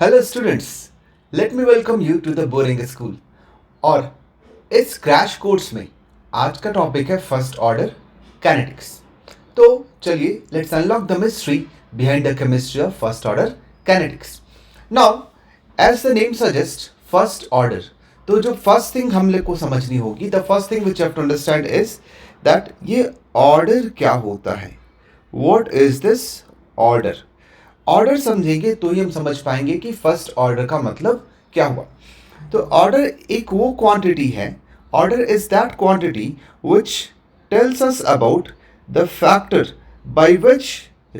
Hello students, let me welcome you to the boring school. और इस crash course में आज का टॉपिक है फर्स्ट ऑर्डर कैनेटिक्स। तो चलिए let's unlock the mystery behind the chemistry of first order kinetics. Now as the name suggest first order, तो जो फर्स्ट थिंग हम लोग को समझनी होगी, the first thing which have to understand is that ये ऑर्डर क्या होता है। What is this order? Order समझेंगे तो ही हम समझ पाएंगे कि फर्स्ट ऑर्डर का मतलब क्या हुआ। तो ऑर्डर एक वो क्वांटिटी है, order is that quantity which tells us about the factor by which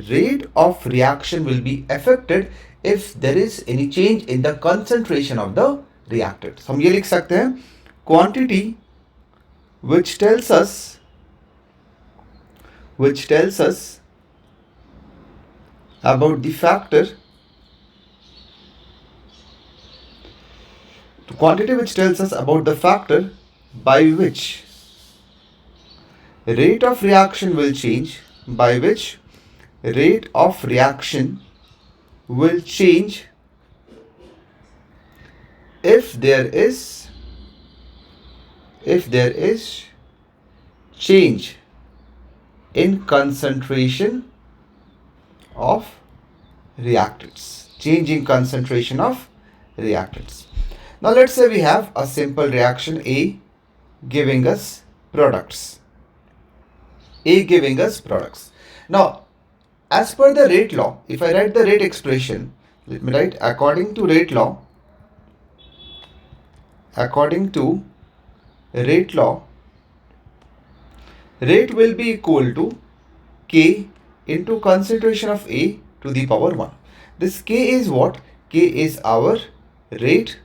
rate of reaction will be affected if there is any change in the concentration of the reactant. हम ये लिख सकते हैं quantity which tells us about the factor, the quantity which tells us about the factor by which rate of reaction will change, by which rate of reaction will change if there is change in concentration of reactants. Change in concentration of reactants. Now let's say we have a simple reaction A giving us products. A giving us products. Now, as per the rate law, if I write the rate expression, let me write according to rate law, rate will be equal to K into concentration of A to the power 1. This K is what? K is our rate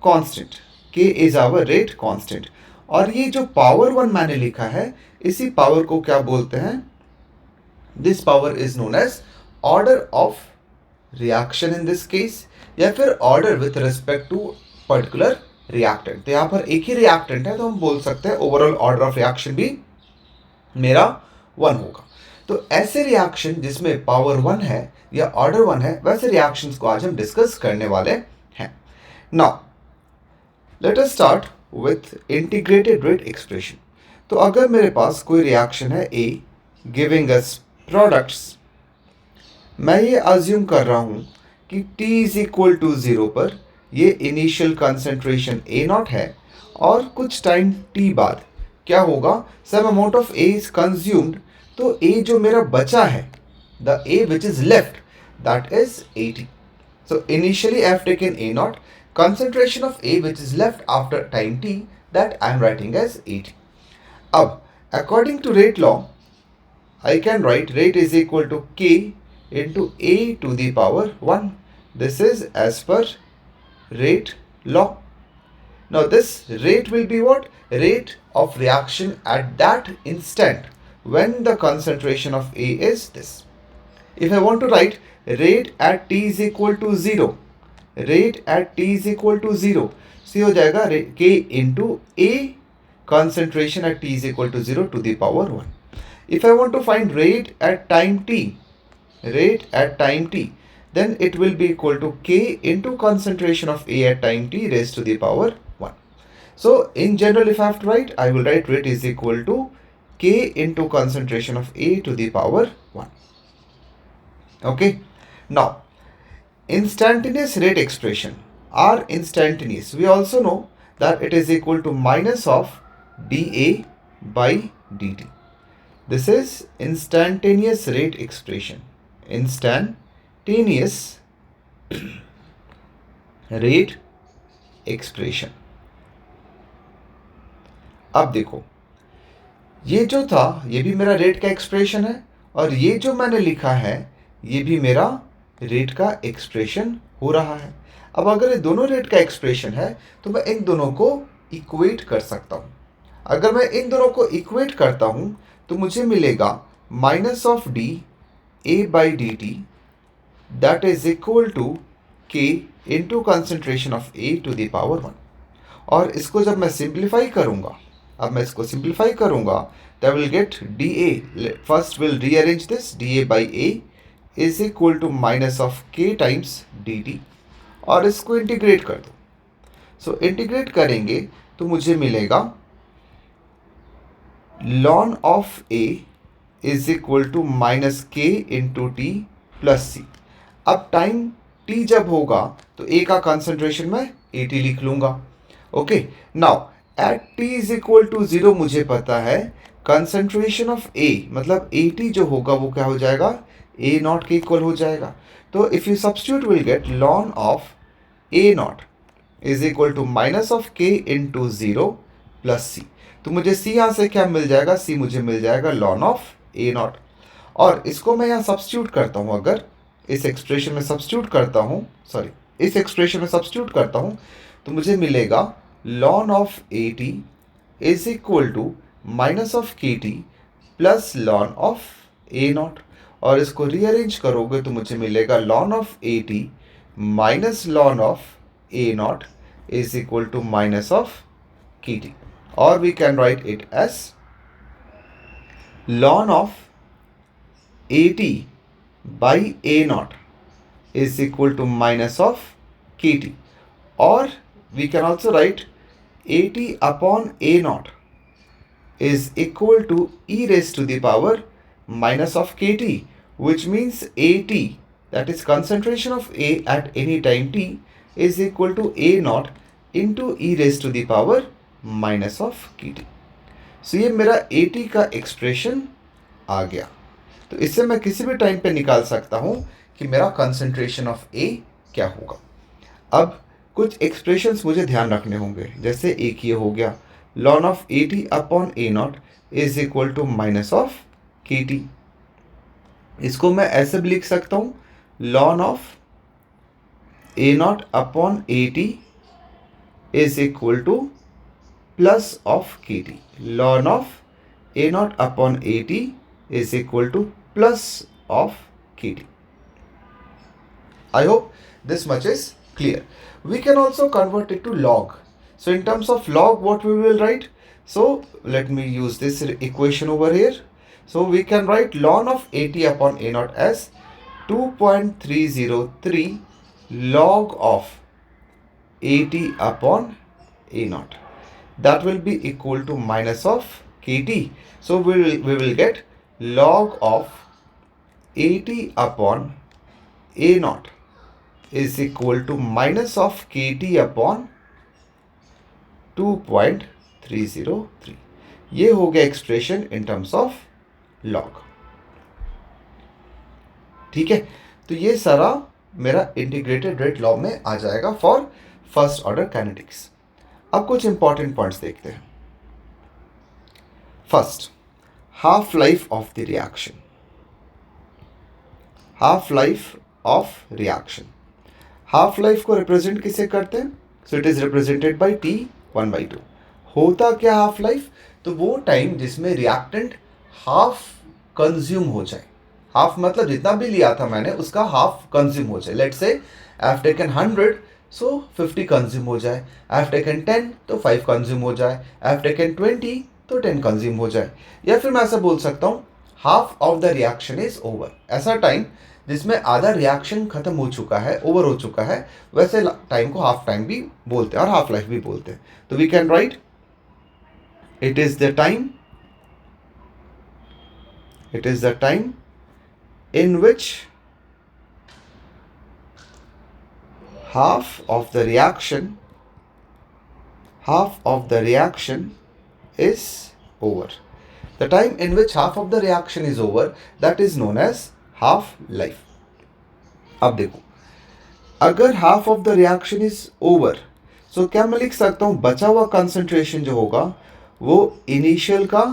constant. K is our rate constant. और ये जो power 1 मैंने लिखा है, इसी power को क्या बोलते हैं? This power is known as order of reaction in this case, या फिर order with respect to particular reactant. तो यहाँ पर एक ही रिएक्टेंट है तो हम बोल सकते हैं ओवरऑल ऑर्डर ऑफ रिएक्शन भी मेरा 1 होगा। तो ऐसे रिएक्शन जिसमें पावर 1 है या ऑर्डर 1 है, वैसे रिएक्शंस को आज हम डिस्कस करने वाले हैं। Now let us start with integrated rate expression. तो अगर मेरे पास कोई रिएक्शन है ए गिविंग अस प्रोडक्ट्स, मैं ये अज्यूम कर रहा हूँ कि t इज इक्वल टू 0 पर ये इनिशियल कंसंट्रेशन ए नॉट है, और कुछ टाइम t बाद क्या होगा, some amount of A is consumed. तो ए जो मेरा बचा है, the A which is left, that is 80. So initially I have taken A naught, concentration of A which is left after time t, that I am writing as 80. अब according to rate law, I can write rate is equal to K into A to the power 1. This is as per rate law. Now this rate will be what? Rate of reaction at that instant when the concentration of A is this. If I want to write rate at t is equal to 0, rate at t is equal to 0, so हो जाएगा k into A concentration at t is equal to 0 to the power 1. If I want to find rate at time t, then it will be equal to k into concentration of A at time t raised to the power 1. So in general, if I have to write, I will write rate is equal to k into concentration of A to the power 1. Okay. Now instantaneous rate expression are instantaneous. We also know that it is equal to minus of dA by dt. This is instantaneous rate expression. Instantaneous rate expression. अब देखो, ये जो था ये भी मेरा rate का expression है, और ये जो मैंने लिखा है ये भी मेरा रेट का एक्सप्रेशन हो रहा है। अब अगर ये दोनों रेट का एक्सप्रेशन है तो मैं इन दोनों को इक्वेट कर सकता हूँ। अगर मैं इन दोनों को इक्वेट करता हूँ तो मुझे मिलेगा minus of D A by D T, that is equal to k into concentration of A to the power 1. और इसको जब मैं सिंप्लीफाई करूँगा, अब मैं इसको सिंप्लीफाई करूँगा तो I will get D A, first will rearrange this, D A by A is equal to minus of k times dt. और इसको इंटीग्रेट कर दो। सो इंटीग्रेट करेंगे तो मुझे मिलेगा ln of a is equal to minus k into t plus c. अब time t जब होगा तो a का कंसंट्रेशन मैं 80 लिख लूंगा। Okay, now at t is equal to 0 मुझे पता है कंसंट्रेशन ऑफ a मतलब 80 जो होगा वो क्या हो जाएगा, a नॉट के इक्वल हो जाएगा। तो if you substitute will get ln of a naught is equal to minus of k into 0 plus c. तो मुझे c यहाँ से क्या मिल जाएगा, c मुझे मिल जाएगा ln ऑफ a नॉट। और इसको मैं यहाँ सब्स्टिट्यूट करता हूँ, अगर इस एक्सप्रेशन में सब्स्टिट्यूट करता हूँ, सॉरी इस एक्सप्रेशन में सब्स्टिट्यूट करता हूँ तो मुझे मिलेगा ln of A T is equal to minus of k T plus ln of A naught. और इसको रीअरेंज करोगे तो मुझे मिलेगा ln of A T minus ln of A naught is equal to minus of kt, or we can write it as ln of at by a naught is equal to minus of kt, or we can also write at upon a naught is equal to e raised to the power minus of kt, which means at, that is concentration of a at any time t, is equal to a naught into e raised to the power minus of kt. सो ये मेरा at का expression आ गया। तो इससे मैं किसी भी time पे निकाल सकता हूँ कि मेरा कंसंट्रेशन ऑफ a क्या होगा। अब कुछ एक्सप्रेशंस मुझे ध्यान रखने होंगे, जैसे एक ये हो गया ln of at upon a naught is equal to minus of kt। इसको मैं ऐसे भी लिख सकता हूँ ln of a naught upon at is equal to plus of kt. ln of a naught upon at is equal to plus of kt. I hope this much is clear. We can also convert it to log. So in terms of log, what we will write? So let me use this equation over here. So we can write ln of at upon a naught as 2.303 log of at upon a naught. That will be equal to minus of kt. So we will get log of at upon a naught is equal to minus of kt upon 2.303. ये हो गया expression in terms of log. ठीक है, तो ये सारा मेरा integrated rate law में आ जाएगा फॉर फर्स्ट ऑर्डर काइनेटिक्स। अब कुछ इंपॉर्टेंट पॉइंट्स देखते हैं। First, half life of the reaction. Half life of reaction, half life को रिप्रेजेंट किसे करते हैं? So it is represented by t 1/2। होता क्या हाफ लाइफ? तो वो टाइम जिसमें रिएक्टेंट हाफ कंज्यूम हो जाए। हाफ मतलब जितना भी लिया था मैंने उसका हाफ कंज्यूम हो जाए। Let's say I have taken 100, so 50 consume हो जाए। आई हैव टेकन 10 तो 5 कंज्यूम हो जाए। आई हैव टेकन 20 तो 10 कंज्यूम हो जाए। या फिर मैं ऐसा बोल सकता हूँ half of the reaction is over. ऐसा टाइम जिसमें आधा रिएक्शन खत्म हो चुका है, ओवर हो चुका है, वैसे टाइम को हाफ टाइम भी बोलते हैं और हाफ लाइफ भी बोलते हैं। तो we can write it is the time, it is the time in which half of the reaction is over. The time in which half of the reaction is over, that is known as half life. अब देखो, अगर half of the reaction is over, so क्या मैं लिख सकता हूँ बचा हुआ कंसंट्रेशन जो होगा वो इनिशियल का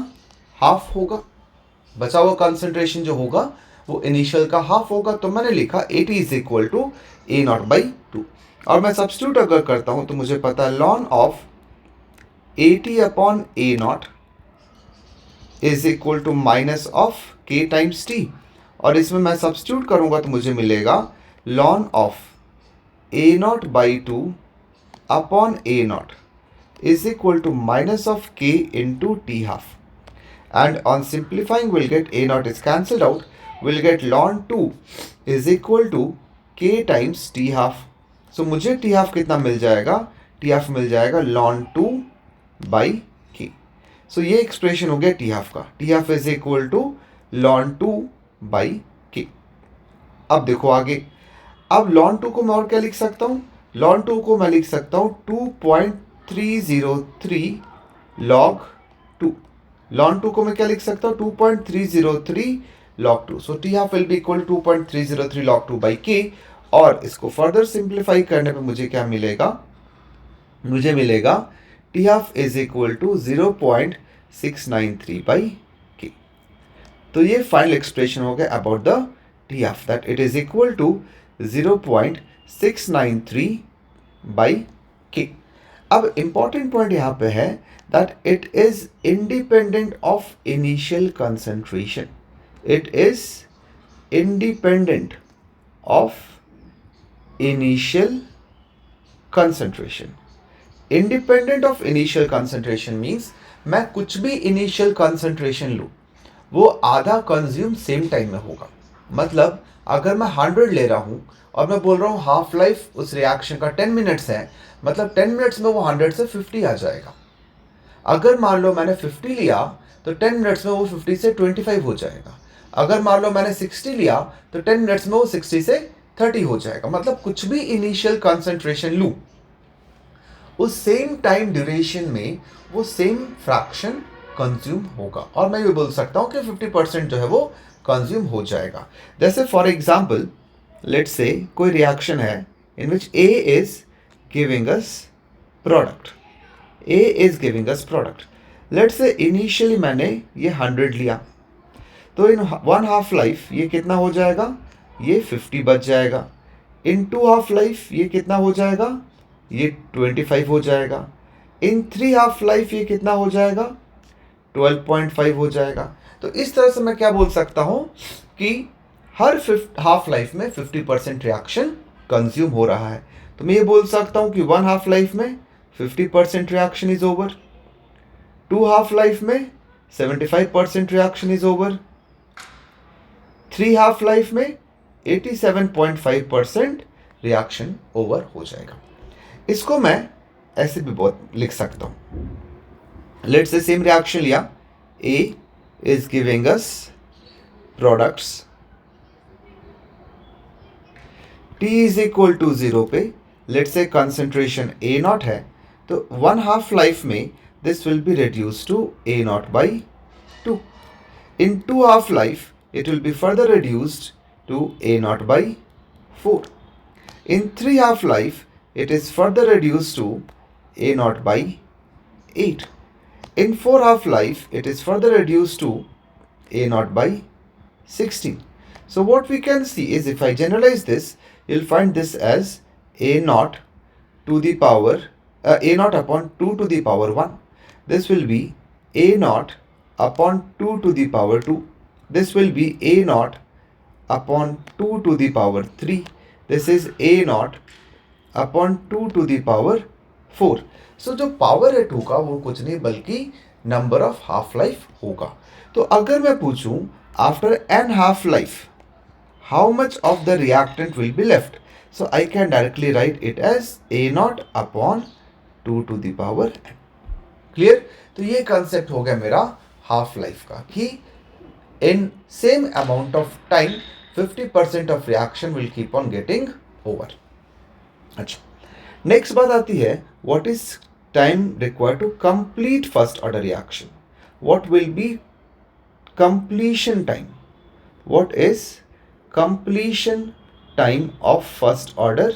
हाफ होगा। बचा हुआ कंसंट्रेशन जो होगा वो इनिशियल का हाफ होगा। तो मैंने लिखा at is equal to a naught by 2। और मैं सब्स्टिट्यूट अगर करता हूं तो मुझे पता है ln of at upon a naught is equal to minus of k times t। और इसमें मैं सब्स्टिट्यूट करूंगा तो मुझे मिलेगा ln of a naught by 2 upon a naught is equal to minus of k into t half. And on simplifying we'll get a naught is cancelled out, we'll get ln 2 is equal to k times t half, सो मुझे T half कितना मिल जाएगा, T half मिल जाएगा ln 2 by के। सो ये expression हो गया t half का, t half is equal to ln 2 by k. अब देखो आगे, अब ln 2 को मैं और क्या लिख सकता हूँ, ln 2 को मैं लिख सकता हूँ 2.303 log 2। ln 2 को मैं क्या लिख सकता हूँ, 2.303 log 2। So T half will be equal 2.303 log 2 by के। और इसको फर्दर सिंप्लीफाई करने पे मुझे क्या मिलेगा, मुझे मिलेगा t half is equal to 0.693 by k. तो ये फाइनल एक्सप्रेशन हो गया about the t half, that it is equal to 0.693 by k. अब इंपॉर्टेंट पॉइंट यहाँ पे है that it is independent of initial concentration, it is independent of initial concentration. Independent of initial concentration means मैं कुछ भी initial concentration लूँ वो आधा कंज्यूम सेम टाइम में होगा। मतलब अगर मैं 100 ले रहा हूँ और मैं बोल रहा हूँ हाफ लाइफ उस रिएक्शन का 10 मिनट्स है, मतलब 10 मिनट्स में वो 100 से 50 आ जाएगा। अगर मान लो मैंने 50 लिया तो 10 मिनट्स में वो 50 से 25 हो जाएगा। अगर मान लो मैंने 60 लिया तो 10 मिनट्स में वो 60 से 30 हो जाएगा। मतलब कुछ भी इनिशियल कंसंट्रेशन लूँ उस सेम टाइम ड्यूरेशन में वो सेम फ्रैक्शन कंज्यूम होगा, और मैं ये बोल सकता हूँ कि 50% जो है वो कंज्यूम हो जाएगा। जैसे फॉर एग्जाम्पल लेट्स से कोई रिएक्शन है in which A is giving us product, A is giving us product. Let's say initially मैंने ये 100 लिया, तो इन वन हाफ लाइफ ये कितना हो जाएगा, ये 50 बच जाएगा। इन टू हाफ लाइफ ये कितना हो जाएगा, ये 25 हो जाएगा। इन थ्री हाफ लाइफ ये कितना हो जाएगा, 12.5 हो जाएगा। तो इस तरह से मैं क्या बोल सकता हूँ कि हर हाफ लाइफ में 50% रिएक्शन कंज्यूम हो रहा है। तो मैं ये बोल सकता हूँ कि वन हाफ लाइफ में 50% reaction is over, two half life में 75% reaction is over, three half life में 87.5% रिएक्शन ओवर हो जाएगा। इसको मैं ऐसे भी बहुत लिख सकता हूँ। लेट्स से सेम रिएक्शन लिया, A is giving us products, T is equal to 0 पे let's say concentration A naught है, तो वन हाफ लाइफ में this will be reduce to A naught by 2। In two half life it will be further reduced to a naught by 4. In three half life it is further reduced to a naught by 8. In four half life it is further reduced to a naught by 16. So what we can see is, if I generalize this, you'll find this as a naught to the power a naught upon 2 to the power 1. This will be a naught upon 2 to the power 2. This will be a naught upon 2 to the power 3. This is a naught upon 2 to the power 4. So जो power eight होगा वो कुछ नहीं बल्कि number of half life होगा। तो अगर मैं पूछूं after an half life how much of the reactant will be left, so I can directly write it as A naught upon 2 to the power n। Clear? तो ये concept हो गया मेरा हाफ लाइफ का कि in same amount of time 50% of reaction will keep on getting over। अच्छा, next बात आती है what is time required to complete first order reaction, what will be completion time, what is completion time of first order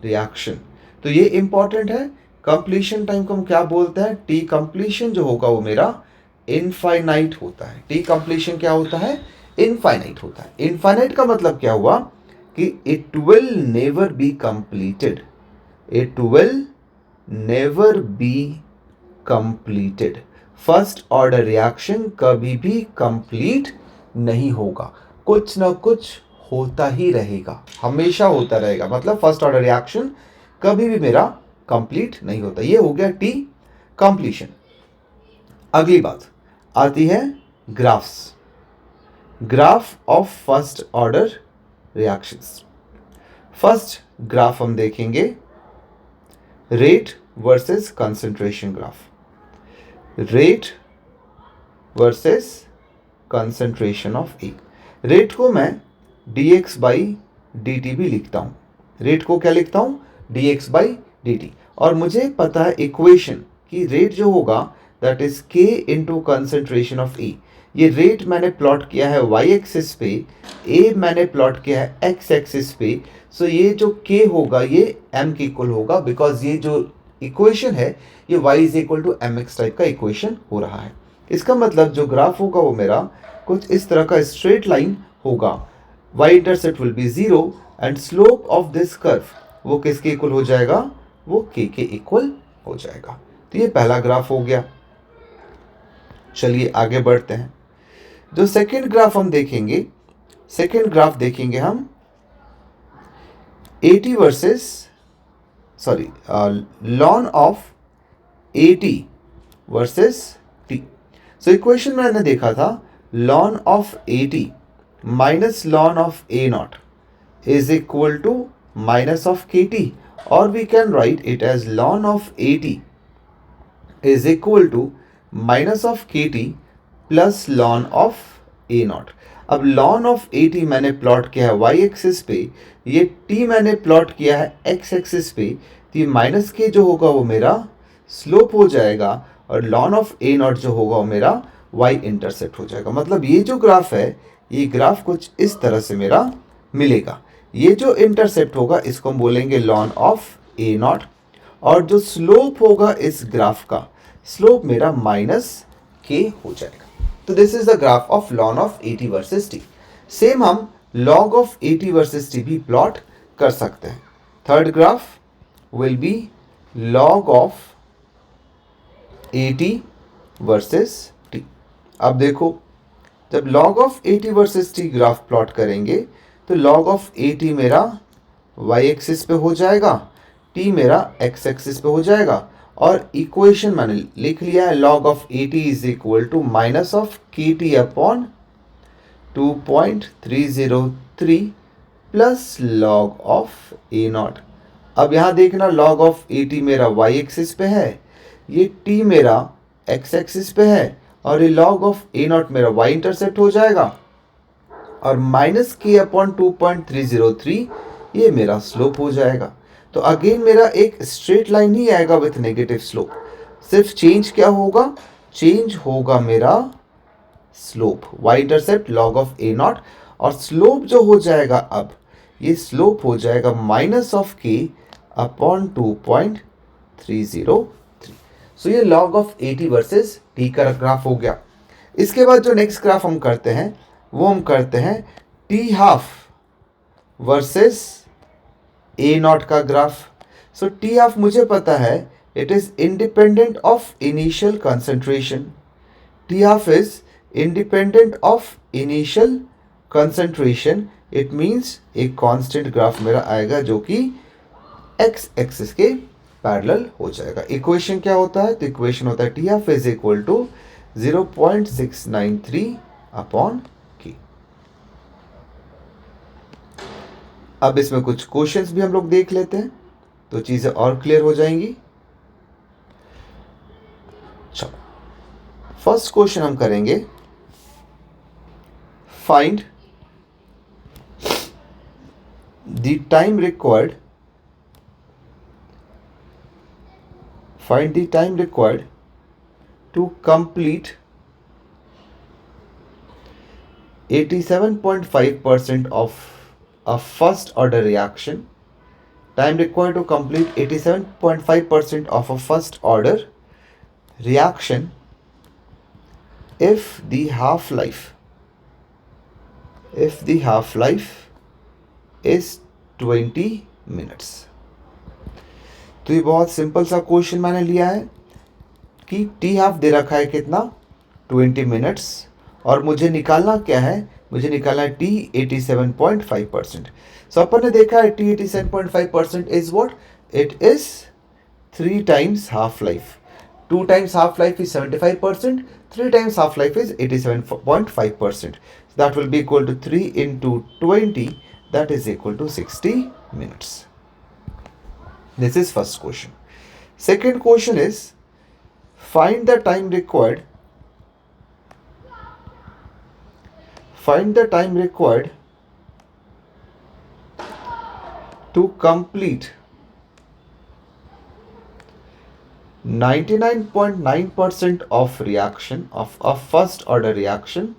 reaction। तो ये important है। Completion time को हम क्या बोलते हैं, टी कंप्लीशन जो होगा वो मेरा इनफाइनाइट होता है। टी कंप्लीशन क्या होता है, इनफाइनाइट होता है। इनफाइनाइट का मतलब क्या हुआ कि it will never be completed, it will never be completed. First order reaction कभी भी कंप्लीट नहीं होगा, कुछ ना कुछ होता ही रहेगा, हमेशा होता रहेगा। मतलब फर्स्ट ऑर्डर रिएक्शन कभी भी मेरा कंप्लीट नहीं होता। ये हो गया टी कंप्लीशन। अगली बात आती है graphs, graph of first order reactions. First graph हम देखेंगे rate versus concentration graph, rate versus concentration of A. Rate को मैं dx बाई dt भी लिखता हूँ, रेट को क्या लिखता हूँ, dx बाई dt। और मुझे पता है इक्वेशन कि रेट जो होगा that is k into concentration of A. ये रेट मैंने प्लॉट किया है y एक्सिस पे, a मैंने प्लॉट किया है x एक्सिस पे। सो ये जो k होगा ये m के इक्वल होगा, बिकॉज ये जो इक्वेशन है ये y is equal to mx type का इक्वेशन हो रहा है। इसका मतलब जो ग्राफ होगा वो मेरा कुछ इस तरह का स्ट्रेट लाइन होगा, y intercept will be 0 and slope of this curve वो किसके इक्वल हो जाएगा, वो k के इक्वल हो जाएगा। तो ये पहला ग्राफ हो गया। चलिए आगे बढ़ते हैं। जो सेकेंड ग्राफ हम देखेंगे, सेकेंड ग्राफ देखेंगे हम 80 versus sorry ln of 80 versus t। So equation मैंने देखा था ln of 80 minus ln of a naught is equal to minus of kt, और we can write it as ln of 80 is equal to minus of kt plus ln of a naught. अब ln of 80 मैंने plot किया है y axis पे, ये t मैंने plot किया है x एक्सिस पे, तो ये माइनस k जो होगा वो मेरा स्लोप हो जाएगा, और लॉन ऑफ a नॉट जो होगा वो मेरा y इंटरसेप्ट हो जाएगा। मतलब ये जो ग्राफ है ये ग्राफ कुछ इस तरह से मेरा मिलेगा। ये जो इंटरसेप्ट होगा इसको हम बोलेंगे लॉन ऑफ a नॉट, और जो स्लोप होगा इस ग्राफ का स्लोप मेरा माइनस k हो जाएगा। तो this is the graph of lawn of 80 versus t। Same हम लॉग ऑफ 80 वर्सेस t भी प्लॉट कर सकते हैं। Third graph will be log of 80 versus t। अब देखो जब log of 80 versus t graph plot करेंगे तो log ऑफ 80 मेरा y एक्सिस पे हो जाएगा, t मेरा x एक्सिस पे हो जाएगा, और इक्वेशन मैंने लिख लिया है log of 80 is equal to minus of kt upon 2.303 plus log of a naught. अब यहाँ देखना log ऑफ 80 मेरा y एक्सिस पे है, ये t मेरा x एक्सिस पे है, और ये log ऑफ a नॉट मेरा y इंटरसेप्ट हो जाएगा, और माइनस k अपॉन 2.303 ये मेरा स्लोप हो जाएगा। तो अगेन मेरा एक स्ट्रेट लाइन नहीं आएगा विथ नेगेटिव स्लोप, सिर्फ चेंज क्या होगा, चेंज होगा मेरा slope, y intercept log of a not, और स्लोप जो हो जाएगा अब ये स्लोप हो जाएगा माइनस ऑफ k अपॉन 2.303। सो ये log ऑफ 80 वर्सेस t का ग्राफ हो गया। इसके बाद जो नेक्स्ट ग्राफ हम करते हैं वो हम करते हैं t half versus a not का ग्राफ। सो t हाफ मुझे पता है it is independent of initial concentration, t half is independent of initial concentration. It means एक कांस्टेंट ग्राफ मेरा आएगा जो कि x एक्सिस के पैरेलल हो जाएगा। इक्वेशन क्या होता है, तो इक्वेशन होता है t half is equal to 0.693 upon k। अब इसमें कुछ क्वेश्चंस भी हम लोग देख लेते हैं तो चीजें और क्लियर हो जाएंगी। चलो फर्स्ट क्वेश्चन हम करेंगे, find the time required to complete 87.5% of a first order reaction. Time required to complete 87.5% of a first order reaction if the half-life is 20 minutes. तो ये बहुत सिंपल सा क्वेश्चन मैंने लिया है कि टी हाफ दे रखा है कितना 20 मिनट्स, और मुझे निकालना क्या है, मुझे निकालना है टी 87.5%। सो अपन ने देखा है t 87.5% is what, it is 3 times half life, 2 times half life is 75%, 3 times half life is 87.5%. That will be equal to 3 into 20, that is equal to 60 minutes. This is first question. Second question is, find the time required to complete 99.9% of reaction of a first order reaction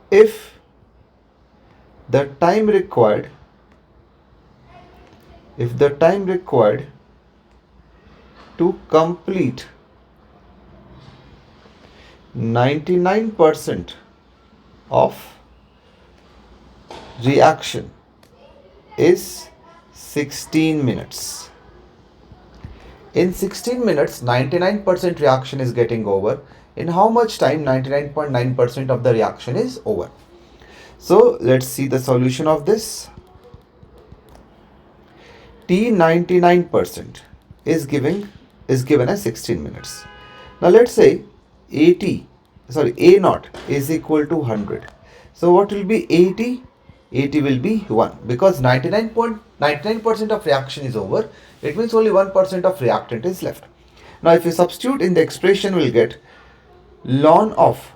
if the time required to complete 99% of reaction is 16 minutes. In 16 minutes, 99% reaction is getting over. In how much time 99.9% of the reaction is over? So let's see the solution of this. T 99% is given as 16 minutes. Now let's say A naught is equal to 100. So what will be AT? AT will be 1 because 99% of reaction is over. It means only 1% of reactant is left. Now if you substitute in the expression, we'll get ln of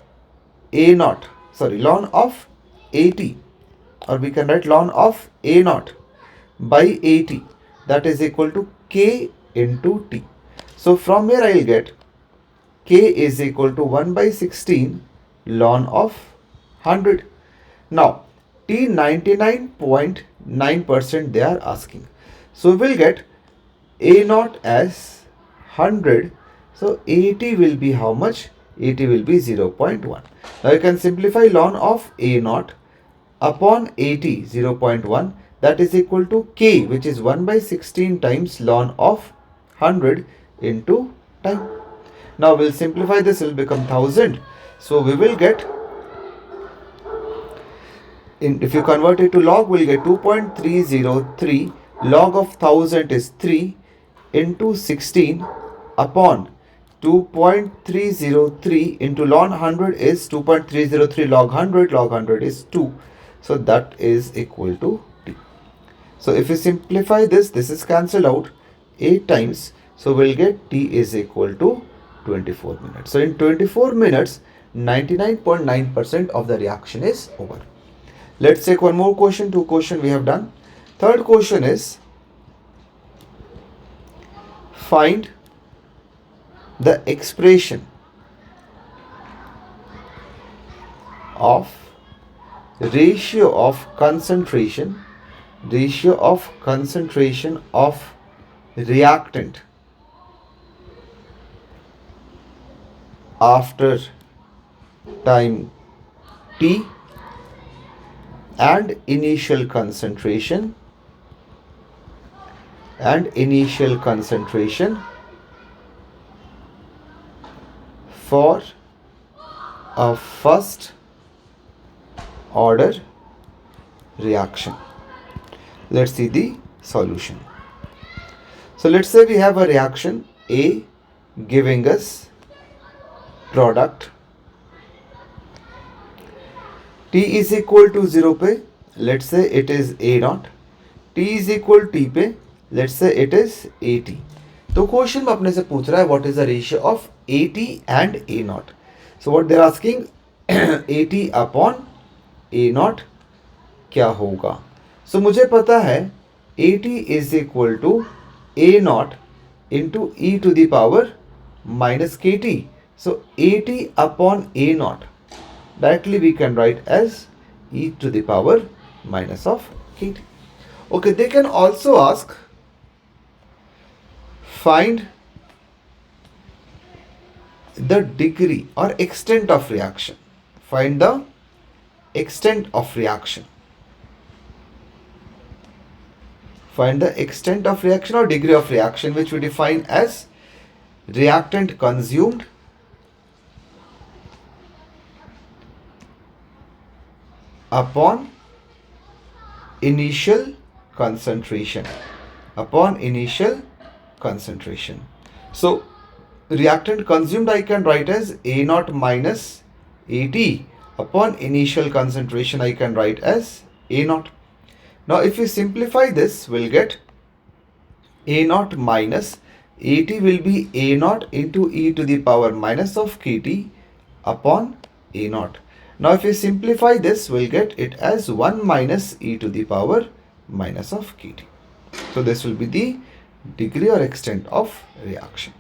AT, or we can write ln of A naught by AT, that is equal to K into T. So from here I will get K is equal to 1 by 16 ln of 100. Now T 99.9% they are asking. So we will get A naught as 100. So AT will be how much? AT will be 0.1. Now you can simplify ln of A naught upon AT 0.1, that is equal to K, which is 1 by 16 times ln of 100 into time. Now we'll simplify this, it will become 1000. So we will get, if you convert it to log, we'll get 2.303 log of 1000 is 3 into 16 upon 2.303 into ln 100 is 2.303 log 100 is 2. So that is equal to T. So if you simplify this, this is cancelled out 8 times. So we'll get T is equal to 24 minutes. So in 24 minutes, 99.9% of the reaction is over. Let's take one more question. 2 questions we have done. Third question is, find the expression of ratio of concentration of reactant after time T and initial concentration for a first order reaction. Let's see the solution. So let's say we have a reaction A giving us product T is equal to 0 पे, let's say it is A naught. T is equal T पे, let's say it is AT. तो question में अपने से पूछ रहा है what is the ratio of AT and A naught. So what they are asking, AT upon A naught क्या होगा. So मुझे पता है AT is equal to A naught into e to the power minus KT. So AT upon A naught directly we can write as e to the power minus of KT. Okay, they can also ask, find the degree or extent of reaction. Find the extent of reaction. Find the extent of reaction or degree of reaction, which we define as reactant consumed upon initial concentration. So reactant consumed I can write as A naught minus AT upon initial concentration I can write as A naught. Now if we simplify this, we'll get A naught minus AT will be A naught into e to the power minus of KT upon A naught. Now if we simplify this, we'll get it as 1 minus e to the power minus of KT. So this will be the degree or extent of reaction.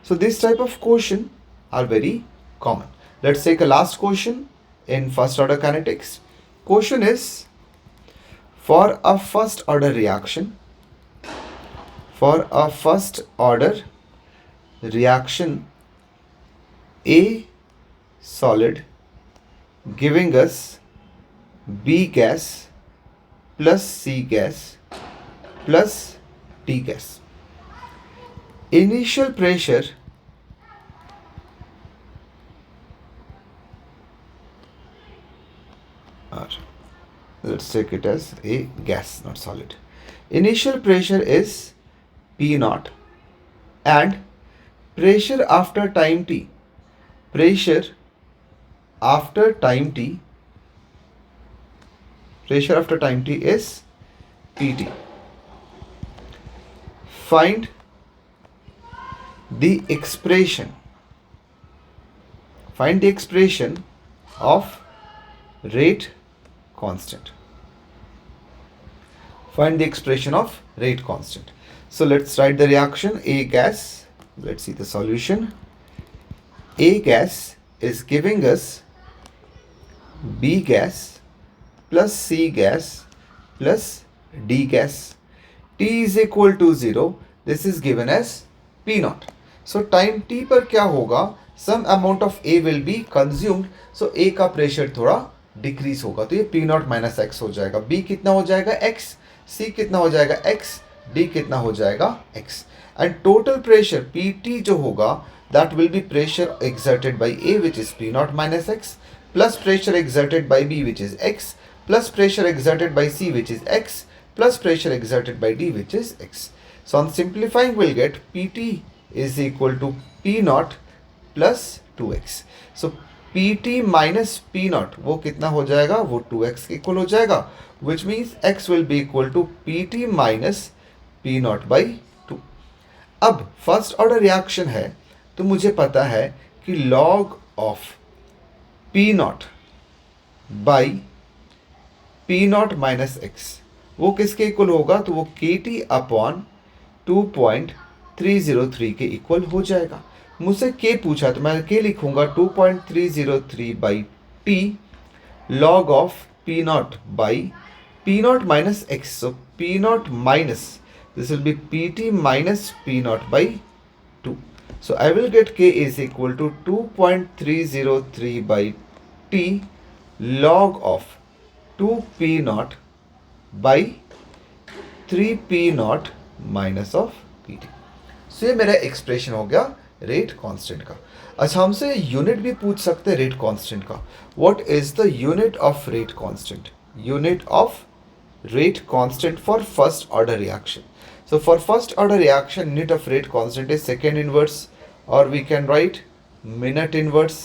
So this type of question are very common. Let's take a last question in first order kinetics. Question is, for a first order reaction, A solid giving us B gas plus C gas plus D gas. Initial pressure let's take it as a gas, not solid. Initial pressure is P naught and pressure after time t. Pressure after time t is Pt. Find the expression of rate constant. Find the expression of rate constant. So let's write the reaction. A gas, let's see the solution. A gas is giving us B gas plus C gas plus D gas. T is equal to 0. This is given as P naught. So time t पर क्या होगा? Some amount of A will be consumed. So A का pressure थोड़ा decrease होगा, तो ये P not minus x हो जाएगा. B कितना हो जाएगा? X. C कितना हो जाएगा? X. D कितना हो जाएगा? X. And total pressure PT जो होगा that will be pressure exerted by A which is P naught minus X plus pressure exerted by B which is X plus pressure exerted by C which is X plus pressure exerted by D which is X. So on simplifying we'll get PT is equal to P naught plus 2X. So PT minus P naught वो कितना हो जाएगा? वो 2X के equal हो जाएगा, which means X will be equal to PT minus P naught by 2. अब first order reaction है तो मुझे पता है कि log of P naught by P naught minus X वो किसके इक्वल होगा? तो वो KT अपॉन 2.303 के इक्वल हो जाएगा. मुझसे K पूछा तो मैं K लिखूंगा 2.303 by T log of P naught by P naught minus X. So P naught minus, this will be PT minus P naught by 2. So I will get K is equal to 2.303 by T log of 2P naught by 3P naught minus of PT. So ये मेरा expression हो गया rate constant का. अच्छा, हमसे unit भी पूछ सकते हैं रेट कांस्टेंट का. What is the unit of rate constant? Unit of rate constant for first order reaction. So for first order reaction, unit of rate constant is second inverse, or we can write minute inverse,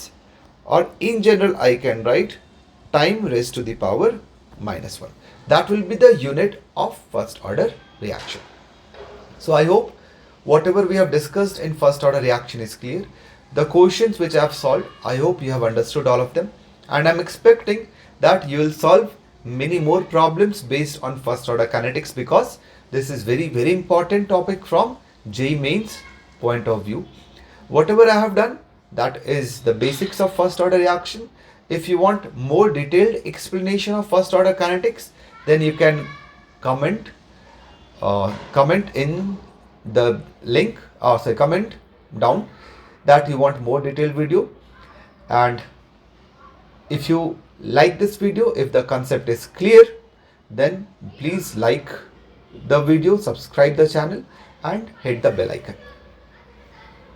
or in general I can write time raised to the power minus 1. That will be the unit of first order reaction. So I hope whatever we have discussed in first order reaction is clear. The questions which I have solved, I hope you have understood all of them, and I am expecting that you will solve many more problems based on first order kinetics, because this is very important topic from JEE Mains point of view. Whatever I have done, that is the basics of first order reaction. If you want more detailed explanation of first order kinetics, then you can comment in the link, comment down that you want more detailed video. And if you like this video, if the concept is clear, then please like the video, subscribe the channel and hit the bell icon.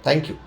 Thank you.